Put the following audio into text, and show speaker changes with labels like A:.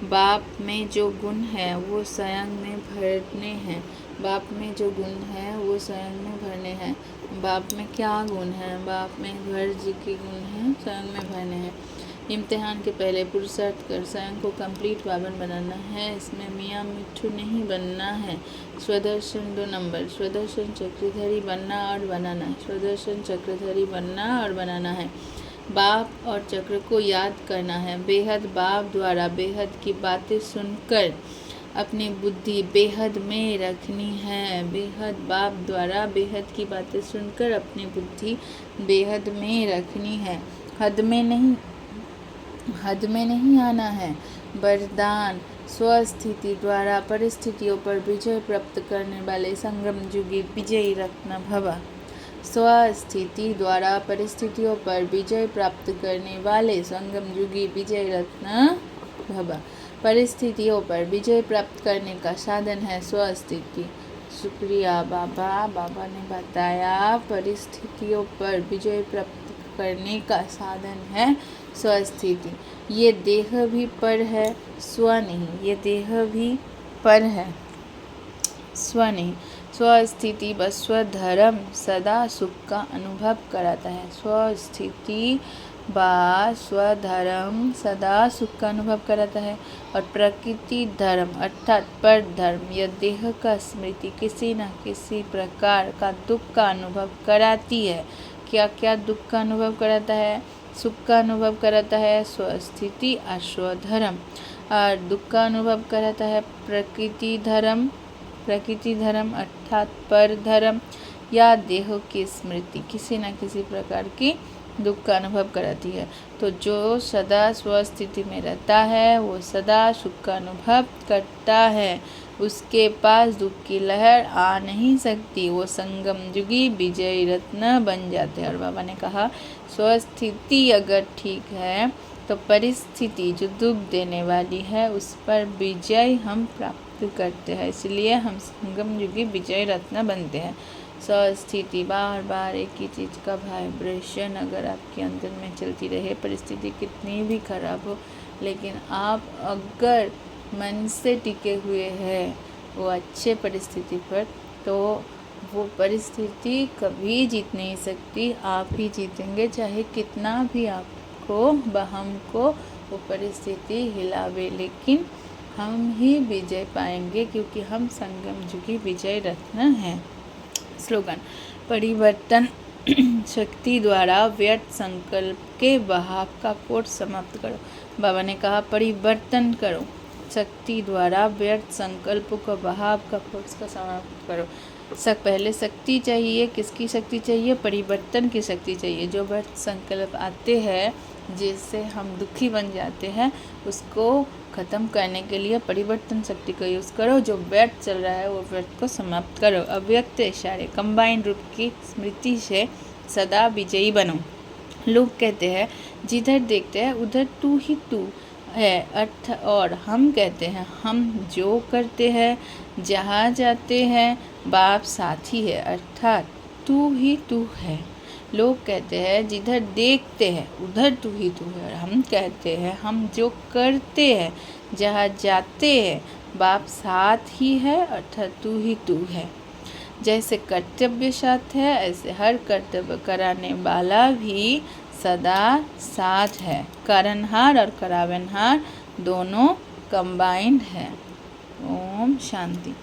A: बाप में जो गुण है वो स्वयं में भरने हैं। बाप में जो गुण है वो स्वयं में भरने हैं। बाप में क्या गुण है? बाप में घर जी के गुण हैं, स्वयं में भरने हैं। इम्तिहान के पहले पुरुषार्थ कर स्वयं को कंप्लीट पावन बनाना है। इसमें मियाँ मिट्ठू नहीं बनना है। स्वदर्शन 2 नंबर। स्वदर्शन चक्रधारी बनना और बनाना। स्वदर्शन चक्रधारी बनना और बनाना है। बाप और चक्र को याद करना है। बेहद बाप द्वारा बेहद की बातें सुनकर अपनी बुद्धि बेहद में रखनी है। बेहद बाप द्वारा बेहद की बातें सुनकर अपनी बुद्धि बेहद में रखनी है। हद में नहीं आना है। वरदान स्वस्थिति द्वारा परिस्थितियों पर विजय प्राप्त करने वाले संगम युगी विजयी रत्न भव। स्वस्थिति द्वारा परिस्थितियों पर विजय प्राप्त करने वाले संगम युगी विजय रत्न भव। परिस्थितियों पर विजय प्राप्त करने का साधन है स्वस्थिति। शुक्रिया बाबा। बाबा ने बताया परिस्थितियों पर विजय प्राप्त करने का साधन है स्वस्थिति। ये देह भी पर है, स्व नहीं। ये देह भी पर है, स्व नहीं। स्वस्थिति व स्वधर्म सदा सुख का अनुभव कराता है। स्वस्थिति व स्वधर्म सदा सुख का अनुभव कराता है। और प्रकृति धर्म अर्थात पर धर्म यह देह का स्मृति किसी न किसी प्रकार का दुख का अनुभव कराती है। क्या क्या दुख का अनुभव कराता है? सुख का अनुभव कराता है स्वस्थिति और स्वधर्म, और दुख का अनुभव कराता है प्रकृति धर्म। प्रकृति धर्म अर्थात पर धर्म या देह की स्मृति किसी न किसी प्रकार की दुख का अनुभव कराती है। तो जो सदा स्वस्थिति में रहता है वो सदा सुख का अनुभव करता है। उसके पास दुख की लहर आ नहीं सकती। वो संगम युगी विजयी रत्न बन जाते हैं। और बाबा ने कहा स्वस्थिति अगर ठीक है तो परिस्थिति जो दुख देने वाली है उस पर विजय हम प्राप्त करते हैं। इसलिए हम संगम युगी विजय रत्न बनते हैं। स्वस्थिति बार बार एक ही चीज़ का वाइब्रेशन अगर आपके अंदर में चलती रहे, परिस्थिति कितनी भी खराब हो, लेकिन आप अगर मन से टिके हुए हैं वो अच्छे परिस्थिति पर, तो वो परिस्थिति कभी जीत नहीं सकती। आप ही जीतेंगे, चाहे कितना भी आपको हमको वो परिस्थिति हिलावे, लेकिन हम ही विजय पाएंगे क्योंकि हम संगम युगी विजय रत्न हैं। स्लोगन परिवर्तन शक्ति द्वारा व्यर्थ संकल्प के बहाव का कोट समाप्त करो। बाबा ने कहा परिवर्तन करो शक्ति द्वारा व्यर्थ संकल्पों का बहाव का कोट का समाप्त करो। पहले शक्ति चाहिए। किसकी शक्ति चाहिए? परिवर्तन की शक्ति चाहिए। जो व्यर्थ संकल्प आते हैं जिससे हम दुखी बन जाते हैं उसको ख़त्म करने के लिए परिवर्तन शक्ति का यूज़ करो। जो व्यर्थ चल रहा है वो व्यर्थ को समाप्त करो। अव्यक्त इशारे कंबाइन रूप की स्मृति से सदा विजयी बनो। लोग कहते हैं जिधर देखते हैं उधर तू ही तू है अर्थ, और हम कहते हैं हम जो करते हैं जहाँ जाते हैं बाप साथी है अर्थात तू ही तू है। लोग कहते हैं जिधर देखते हैं उधर तू ही तू है, और हम कहते हैं हम जो करते हैं जहाँ जाते हैं बाप साथ ही है अर्थात तू ही तू है। जैसे कर्तव्य साथ है ऐसे हर कर्तव्य कराने वाला भी सदा साथ है। कारणहार और करावनहार दोनों कंबाइंड है। ओम शांति।